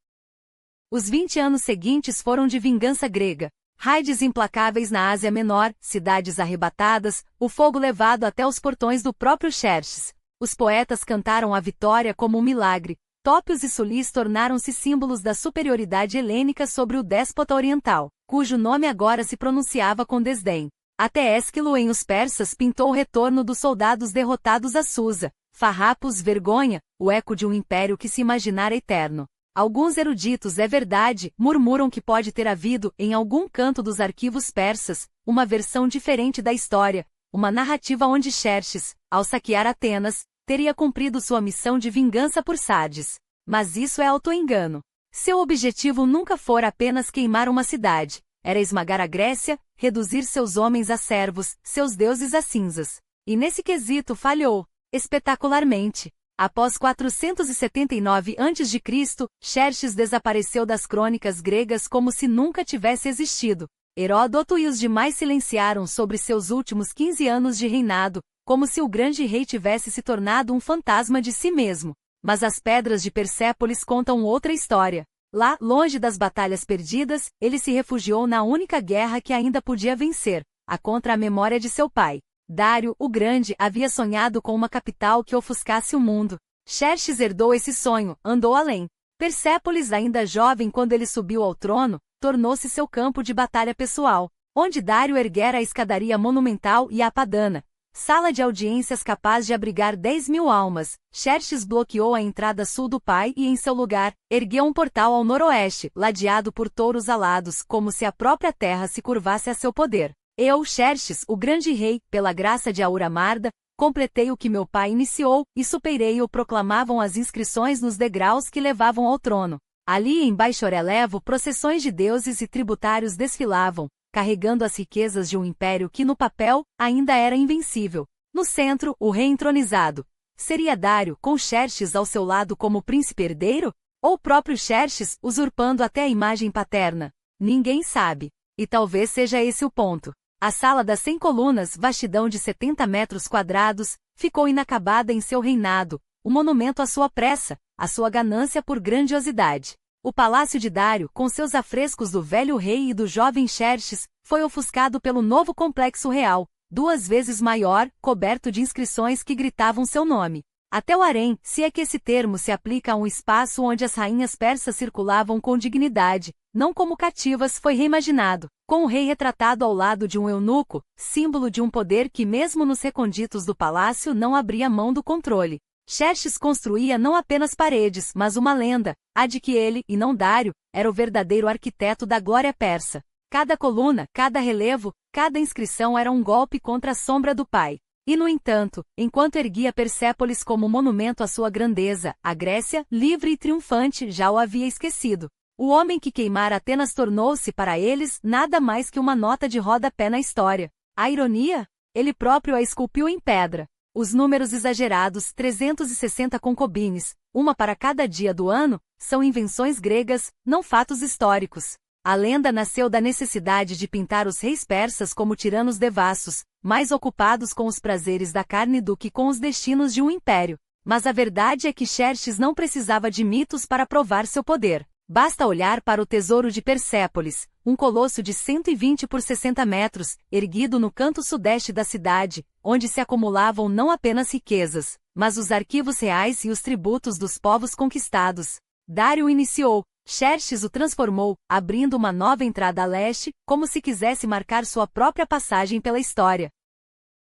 Os 20 anos seguintes foram de vingança grega. Raids implacáveis na Ásia Menor, cidades arrebatadas, o fogo levado até os portões do próprio Xerxes. Os poetas cantaram a vitória como um milagre. Tópios e Sulis tornaram-se símbolos da superioridade helênica sobre o déspota oriental, cujo nome agora se pronunciava com desdém. Até Ésquilo em Os Persas pintou o retorno dos soldados derrotados a Susa. Farrapos, vergonha, o eco de um império que se imaginara eterno. Alguns eruditos, é verdade, murmuram que pode ter havido, em algum canto dos arquivos persas, uma versão diferente da história, uma narrativa onde Xerxes, ao saquear Atenas, teria cumprido sua missão de vingança por Sardes. Mas isso é autoengano. Seu objetivo nunca fora apenas queimar uma cidade, era esmagar a Grécia, reduzir seus homens a servos, seus deuses a cinzas. E nesse quesito falhou, espetacularmente. Após 479 a.C., Xerxes desapareceu das crônicas gregas como se nunca tivesse existido. Heródoto e os demais silenciaram sobre seus últimos 15 anos de reinado, como se o grande rei tivesse se tornado um fantasma de si mesmo. Mas as pedras de Persépolis contam outra história. Lá, longe das batalhas perdidas, ele se refugiou na única guerra que ainda podia vencer, a contra a memória de seu pai. Dário, o Grande, havia sonhado com uma capital que ofuscasse o mundo. Xerxes herdou esse sonho, andou além. Persépolis, ainda jovem quando ele subiu ao trono, tornou-se seu campo de batalha pessoal, onde Dário erguera a escadaria monumental e a Padana, sala de audiências capaz de abrigar 10.000 almas. Xerxes bloqueou a entrada sul do pai e, em seu lugar, ergueu um portal ao noroeste, ladeado por touros alados, como se a própria terra se curvasse a seu poder. Eu, Xerxes, o grande rei, pela graça de Aura Marda, completei o que meu pai iniciou, e superei-o, proclamavam as inscrições nos degraus que levavam ao trono. Ali em baixo relevo, procissões de deuses e tributários desfilavam, carregando as riquezas de um império que no papel, ainda era invencível. No centro, o rei entronizado. Seria Dário, com Xerxes ao seu lado como príncipe herdeiro? Ou o próprio Xerxes, usurpando até a imagem paterna? Ninguém sabe. E talvez seja esse o ponto. A sala das 100 colunas, vastidão de 70 metros quadrados, ficou inacabada em seu reinado, um monumento à sua pressa, à sua ganância por grandiosidade. O palácio de Dário, com seus afrescos do velho rei e do jovem Xerxes, foi ofuscado pelo novo complexo real, 2 vezes maior, coberto de inscrições que gritavam seu nome. Até o harém, se é que esse termo se aplica a um espaço onde as rainhas persas circulavam com dignidade, não como cativas, foi reimaginado, com o rei retratado ao lado de um eunuco, símbolo de um poder que mesmo nos recônditos do palácio não abria mão do controle. Xerxes construía não apenas paredes, mas uma lenda, a de que ele, e não Dário, era o verdadeiro arquiteto da glória persa. Cada coluna, cada relevo, cada inscrição era um golpe contra a sombra do pai. E no entanto, enquanto erguia Persépolis como monumento à sua grandeza, a Grécia, livre e triunfante, já o havia esquecido. O homem que queimara Atenas tornou-se para eles nada mais que uma nota de rodapé na história. A ironia? Ele próprio a esculpiu em pedra. Os números exagerados, 360 concubines, uma para cada dia do ano, são invenções gregas, não fatos históricos. A lenda nasceu da necessidade de pintar os reis persas como tiranos devassos, mais ocupados com os prazeres da carne do que com os destinos de um império. Mas a verdade é que Xerxes não precisava de mitos para provar seu poder. Basta olhar para o tesouro de Persépolis, um colosso de 120 por 60 metros, erguido no canto sudeste da cidade, onde se acumulavam não apenas riquezas, mas os arquivos reais e os tributos dos povos conquistados. Dário o iniciou, Xerxes o transformou, abrindo uma nova entrada a leste, como se quisesse marcar sua própria passagem pela história.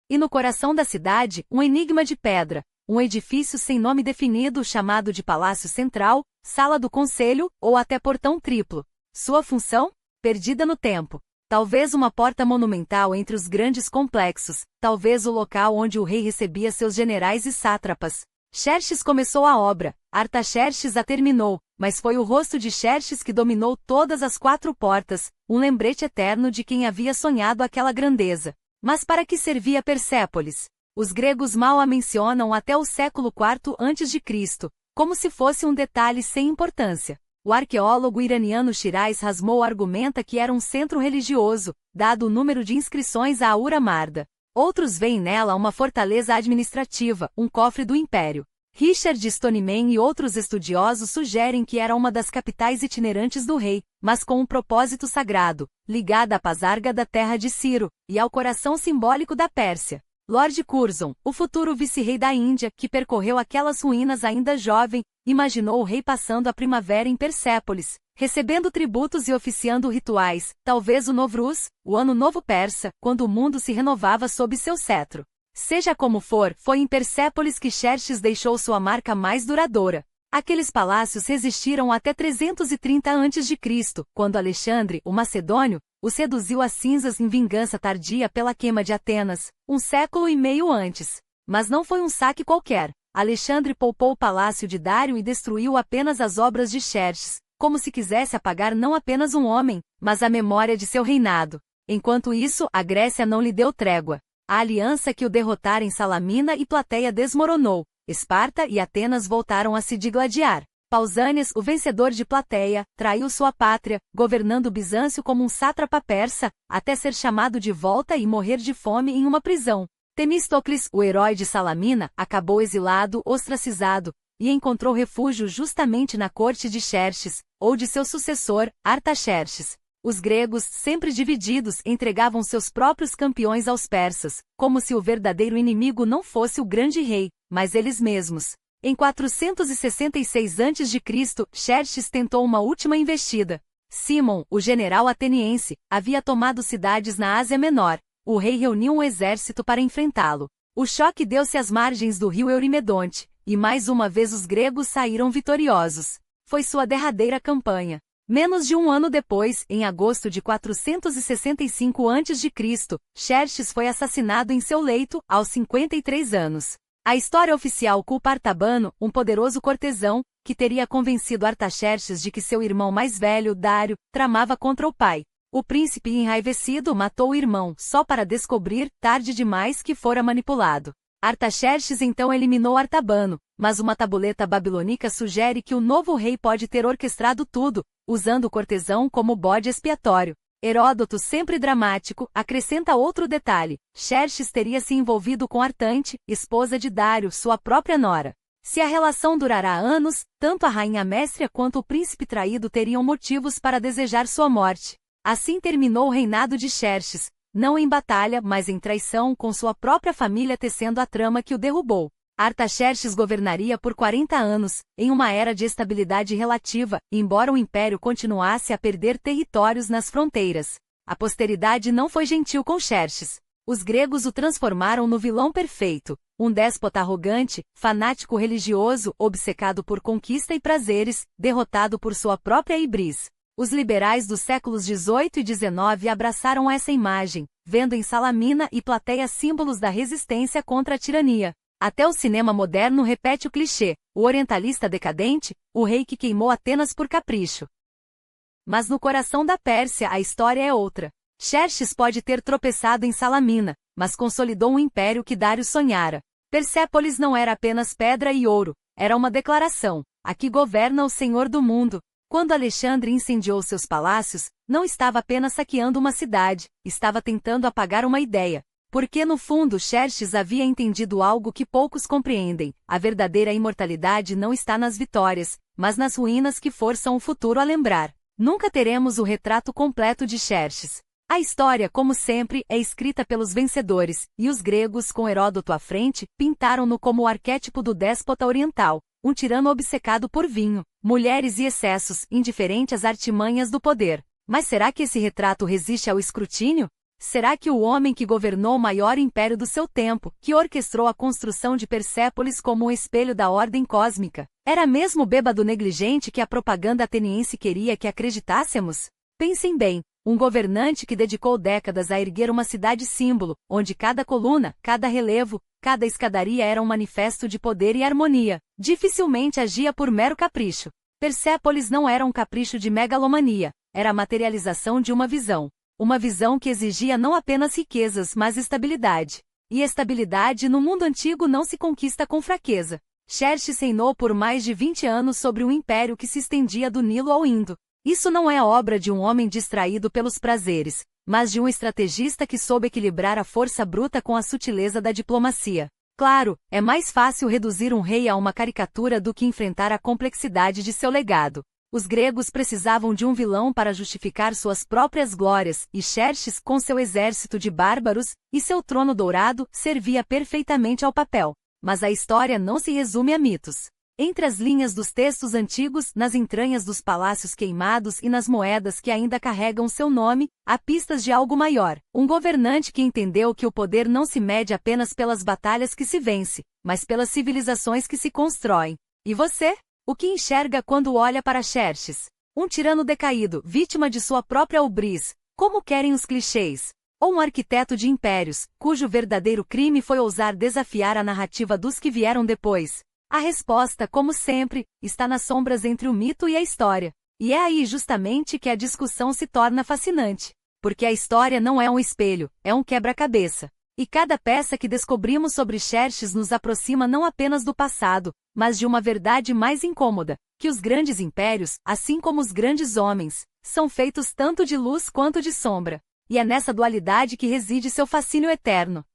E no coração da cidade, um enigma de pedra, um edifício sem nome definido chamado de Palácio Central, Sala do Conselho, ou até Portão Triplo. Sua função? Perdida no tempo. Talvez uma porta monumental entre os grandes complexos, talvez o local onde o rei recebia seus generais e sátrapas. Xerxes começou a obra, Artaxerxes a terminou, mas foi o rosto de Xerxes que dominou todas as 4 portas, um lembrete eterno de quem havia sonhado aquela grandeza. Mas para que servia Persépolis? Os gregos mal a mencionam até o século IV a.C., como se fosse um detalhe sem importância. O arqueólogo iraniano Shiraz Hasmoul argumenta que era um centro religioso, dado o número de inscrições a Ahura Mazda. Outros veem nela uma fortaleza administrativa, um cofre do império. Richard Stoneman e outros estudiosos sugerem que era uma das capitais itinerantes do rei, mas com um propósito sagrado, ligada à Pasarga da terra de Ciro, e ao coração simbólico da Pérsia. Lord Curzon, o futuro vice-rei da Índia, que percorreu aquelas ruínas ainda jovem, imaginou o rei passando a primavera em Persépolis, recebendo tributos e oficiando rituais, talvez o Novruz, o Ano Novo Persa, quando o mundo se renovava sob seu cetro. Seja como for, foi em Persépolis que Xerxes deixou sua marca mais duradoura. Aqueles palácios resistiram até 330 a.C., quando Alexandre, o Macedônio, o seduziu às cinzas em vingança tardia pela queima de Atenas, 1 século e meio antes. Mas não foi um saque qualquer. Alexandre poupou o palácio de Dário e destruiu apenas as obras de Xerxes, como se quisesse apagar não apenas um homem, mas a memória de seu reinado. Enquanto isso, a Grécia não lhe deu trégua. A aliança que o derrotara em Salamina e Plateia desmoronou. Esparta e Atenas voltaram a se digladiar. Pausânias, o vencedor de Plateia, traiu sua pátria, governando Bizâncio como um sátrapa persa, até ser chamado de volta e morrer de fome em uma prisão. Temístocles, o herói de Salamina, acabou exilado, ostracizado, e encontrou refúgio justamente na corte de Xerxes, ou de seu sucessor, Artaxerxes. Os gregos, sempre divididos, entregavam seus próprios campeões aos persas, como se o verdadeiro inimigo não fosse o grande rei, mas eles mesmos. Em 466 a.C., Xerxes tentou uma última investida. Cimon, o general ateniense, havia tomado cidades na Ásia Menor. O rei reuniu um exército para enfrentá-lo. O choque deu-se às margens do rio Eurimedonte, e mais uma vez os gregos saíram vitoriosos. Foi sua derradeira campanha. Menos de um ano depois, em agosto de 465 a.C., Xerxes foi assassinado em seu leito, aos 53 anos. A história oficial culpa Artabano, um poderoso cortesão, que teria convencido Artaxerxes de que seu irmão mais velho, Dário, tramava contra o pai. O príncipe enraivecido matou o irmão, só para descobrir, tarde demais, que fora manipulado. Artaxerxes então eliminou Artabano, mas uma tabuleta babilônica sugere que o novo rei pode ter orquestrado tudo, usando o cortesão como bode expiatório. Heródoto, sempre dramático, acrescenta outro detalhe: Xerxes teria se envolvido com Artante, esposa de Dário, sua própria nora. Se a relação durará anos, tanto a rainha Méstria quanto o príncipe traído teriam motivos para desejar sua morte. Assim terminou o reinado de Xerxes, não em batalha, mas em traição, com sua própria família tecendo a trama que o derrubou. Artaxerxes governaria por 40 anos, em uma era de estabilidade relativa, embora o império continuasse a perder territórios nas fronteiras. A posteridade não foi gentil com Xerxes. Os gregos o transformaram no vilão perfeito, um déspota arrogante, fanático religioso, obcecado por conquista e prazeres, derrotado por sua própria hibris. Os liberais dos séculos XVIII e XIX abraçaram essa imagem, vendo em Salamina e Plateia símbolos da resistência contra a tirania. Até o cinema moderno repete o clichê, o orientalista decadente, o rei que queimou Atenas por capricho. Mas no coração da Pérsia a história é outra. Xerxes pode ter tropeçado em Salamina, mas consolidou um império que Dário sonhara. Persépolis não era apenas pedra e ouro, era uma declaração: aqui governa o Senhor do mundo. Quando Alexandre incendiou seus palácios, não estava apenas saqueando uma cidade, estava tentando apagar uma ideia. Porque no fundo Xerxes havia entendido algo que poucos compreendem: a verdadeira imortalidade não está nas vitórias, mas nas ruínas que forçam o futuro a lembrar. Nunca teremos o retrato completo de Xerxes. A história, como sempre, é escrita pelos vencedores, e os gregos, com Heródoto à frente, pintaram-no como o arquétipo do déspota oriental, um tirano obcecado por vinho, mulheres e excessos, indiferente às artimanhas do poder. Mas será que esse retrato resiste ao escrutínio? Será que o homem que governou o maior império do seu tempo, que orquestrou a construção de Persépolis como um espelho da ordem cósmica, era mesmo o bêbado negligente que a propaganda ateniense queria que acreditássemos? Pensem bem, um governante que dedicou décadas a erguer uma cidade-símbolo, onde cada coluna, cada relevo, cada escadaria era um manifesto de poder e harmonia, dificilmente agia por mero capricho. Persépolis não era um capricho de megalomania, era a materialização de uma visão. Uma visão que exigia não apenas riquezas, mas estabilidade. E estabilidade no mundo antigo não se conquista com fraqueza. Xerxes reinou por mais de 20 anos sobre um império que se estendia do Nilo ao Indo. Isso não é obra de um homem distraído pelos prazeres, mas de um estrategista que soube equilibrar a força bruta com a sutileza da diplomacia. Claro, é mais fácil reduzir um rei a uma caricatura do que enfrentar a complexidade de seu legado. Os gregos precisavam de um vilão para justificar suas próprias glórias, e Xerxes, com seu exército de bárbaros e seu trono dourado, servia perfeitamente ao papel. Mas a história não se resume a mitos. Entre as linhas dos textos antigos, nas entranhas dos palácios queimados e nas moedas que ainda carregam seu nome, há pistas de algo maior. Um governante que entendeu que o poder não se mede apenas pelas batalhas que se vence, mas pelas civilizações que se constroem. E você? O que enxerga quando olha para Xerxes? Um tirano decaído, vítima de sua própria ubris, como querem os clichês? Ou um arquiteto de impérios, cujo verdadeiro crime foi ousar desafiar a narrativa dos que vieram depois? A resposta, como sempre, está nas sombras entre o mito e a história. E é aí justamente que a discussão se torna fascinante. Porque a história não é um espelho, é um quebra-cabeça. E cada peça que descobrimos sobre Xerxes nos aproxima não apenas do passado, mas de uma verdade mais incômoda, que os grandes impérios, assim como os grandes homens, são feitos tanto de luz quanto de sombra. E é nessa dualidade que reside seu fascínio eterno.